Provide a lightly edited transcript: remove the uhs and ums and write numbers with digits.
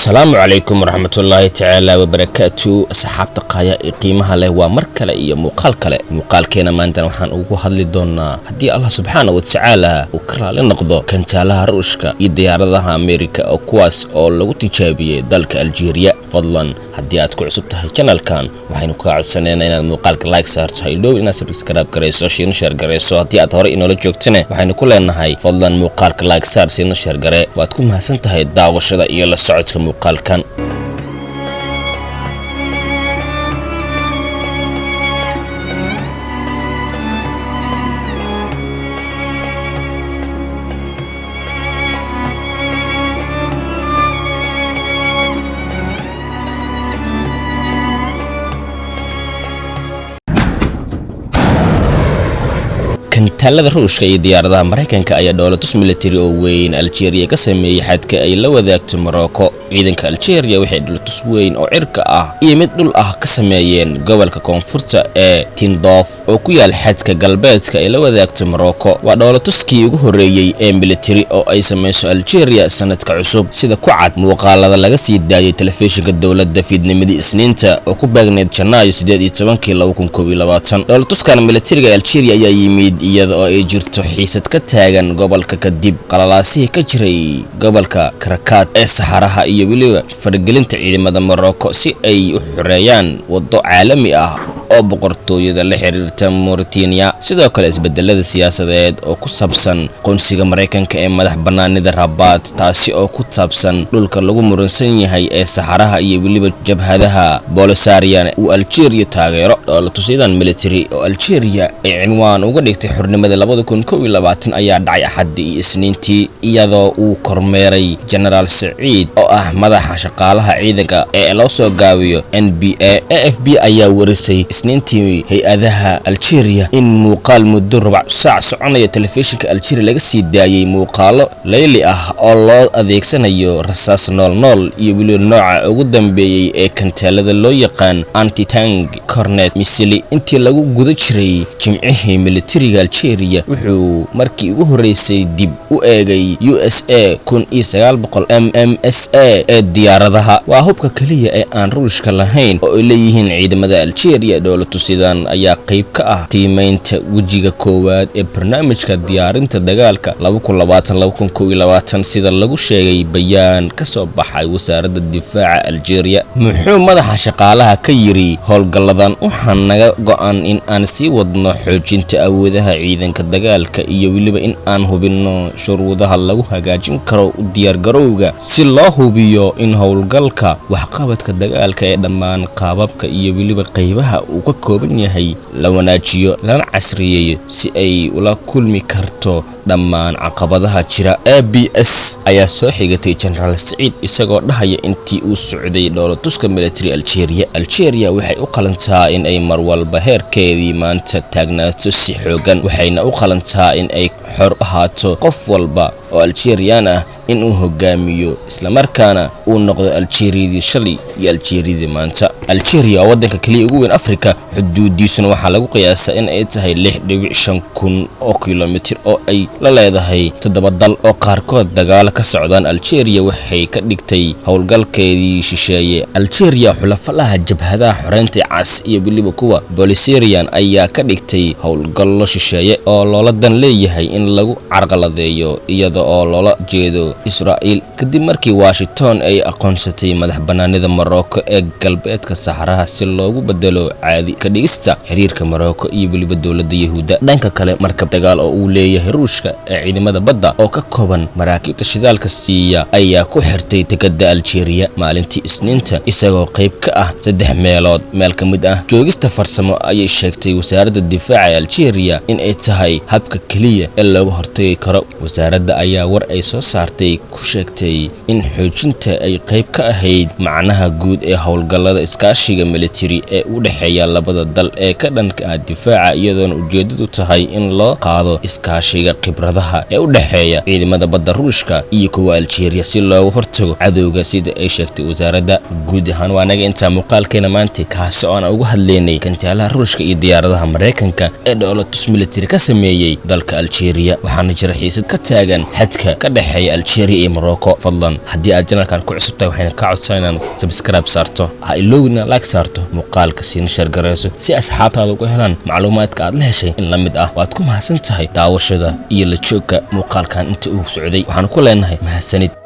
السلام عليكم ورحمة الله تعالى وبركاته. أصحاب تقايا قيمها له ومركلة إيا مقال كينا ما أنت وحان أوهد لدونا هدي الله سبحانه وتعالى وكرا لنقضو كانت لها روشكا يدياردها أمريكا أو كواس أو لو تجابية دالك الجيريا فضلا هدي أتكو عصبتها الجنال كان وحينو كاعد سنين إن المقال لايك سارت هايلو إنا سبسكرايب كريسو شير نشر كريسو هدي أتهوري إنو لجوكتنا وحينو كل إنهاي فضلا مقال لايك سار سير نشر كري واتكم هاسنتهاي الدعوة إيا لسعودك مقال كان كنتالada ruushka iyo diyaaradaha Mareykanka ayaa dawladus military oo weyn Algeria ka sameeyay xadka ay la wadaagto Morocco. ciidanka Algeria waxay dawladus weyn oo cirka ah iyo mid dhul ah ka sameeyeen gobolka koonfurta ee Tindouf oo ku yaal xadka galbeedka ay la wadaagto Morocco. waa dawladuskii ugu horeeyay ee military oo ay sameeyso Algeria sanadka cusub sida ku cad muuqaalada laga sii daayay telefishinka dawladda fiidnimadii Isniinta oo ku beegneed Janaayo 18 2022. dawladuskan militariga Algeria ayaa yimid iyada oo ay jirto xiisad ka taagan gobolka kadib qalalaasii ka jiray gobolka Karakat ee Saharaha iyo waliba fargelinta ciidamada Morocco si ay u xoreeyaan wado caalami ah oo boqortooyada la xiriirta Mauritania. sidoo kale isbedelada siyaasadeed oo ku saabsan qoonsiga Mareykanka ee madax banaanida Rabat taasi oo ku saabsan dhulka lagu muransan yahay ee Saharaha iyo waliba jabhadaha Polisario uu Algeria taageero. dawladtusidan military oo Algeria ay cinwaan uga dhigtay xornimada 2021 ayaa dhacay Axadii iyo Isniintii iyadoo uu kormeeray General Saeed oo ah madaxa shaqaalaha ciidanka ee loo soo gaabiyo NBA. AFP ayaa warisay Isniintii hay'adaha Algeria in muuqaal muddo rubac saac soconaya telefishinka Algeria laga sii daayay muuqaalo layli ah oo loo adeegsanayo rasaas nool iyo wili nooca ugu dambeeyay ee kantaalada loo yaqaan anti-tank cornet missile. intii lagu guda jiray jimcihii militariga Algeria wuxuu markii ugu horeysay dib u eegay USA 1900 MMSA ee diyaaradaha. waa hubka kaliya ee aan ruushka lahayn oo ay leeyihiin ciidamada Algeria. dawladtusidan ayaa qayb ka ah qiimeynta wajiga koowaad ee barnaamijka diyaarinta dagaalka 2020 sida lagu sheegay bayaan ka soo baxay wasaaradda difaaca Algeria. muxuu madaxa shaqaalaha ka yiri howlgaladan waxaan naga go'an in aan sii wadno xoojinta awoodaha ciidanka dagaalka iyo waliba in aan hubino shuruudaha lagu hagaajin karo diyaar garowga si loo hubiyo in howlgalka waxqabadka dagaalka ee dhammaan qaababka iyo waliba qaybaha uu ka kooban yahay la wanaajiyo lana casriyeeyo si ay ula kulmi karto dhammaan caqabadaha jira. ABS ayaa soo xigatay General Saeed isagoo dhahaya intii uu socday dawladuska military Algeria waxay u qalantaa in ay mar walba heerkeedii maanta taagnaato si xoogan waxayna u qalantaa in ay xor ahaato qof walba oo Algerian ah in uu hogaamiyo isla markaana uu noqdo Algeria shalay iyo Algeria maanta. Algeria waa wadanka kaliya ugu weyn Afrika xuduudiisuna waxaa lagu qiyaasaa in ay tahay 6.5 kun oo kiiloomitir oo ay la leedahay 7 dal oo qaarkood dagaal ka socdaan. Algeria waxay ka dhigtay howlgalkeedii shisheeye Algeria xulafalaha jabhadaha xoreynta cas iyo waliba kuwa Polisario ayaa ka dhigtay howlgallo shisheeye oo loola dan leeyahay in lagu carqaladeeyo iyada oo loola jeedo Israel kadib markii Washington ay aqoonsatay madax banaanida Morocco ee galbeedka Saharaha si loogu bedelo caadi ka dhigista xiriirka Morocco iyo waliba dawladda Yahuuda. dhanka kale markab dagaal oo uu leeyahay Ruushka ee ciidamada badda oo ka kooban maraakiibta shidaalka siiya ayaa ku xirtay dekedda Algeria maalintii Isniinta isagoo qayb ka ah 3 meelood meel ka mid ah joogista farsamo ayay sheegtay wasaaradda difaaca Algeria in ay tahay habka kaliya ee looga hortagi karo. wasaaradda ayaa war ay soo saartay ku sheegtay in xoojinta ay qayb ka ahayd macnaha guud ee howlgallada iskaashiga military ee u dhaxeeya labada dal ee ka dhanka ah difaaca iyadoona ujeedadu tahay in loo qaado iskaashiga khibradaha ee u dhaxeeya ciidamada badda Ruushka iyo kuwa Algeria si looga hortago cadowga sida ay sheegtay wasaaradda. guud ahaan waa naga inta muuqaalkeena maanta kaas oo aan ugu hadlaynay gantaalaha Ruushka iyo diyaaradaha Mareykanka ee dowladda military ka sameeyay dalka Algeria. waxaana jira xiisad ka taagan xadka ka dhaxeeya Algeria iyo Morocco. fadlan haddii aad channelkan ku cusubtahay waxaan ka codsanaynaa subscribe saarto, ha ilowina like saarto, muuqaalka siina share gareyso si asxaabtaada ugu helaan macluumaadka aad la heshay in la mid ah. waad ku mahadsan tahay daawashada iyo la joogka muuqaalkan inta uu socday. waxaan ku leenahay mahadsanid.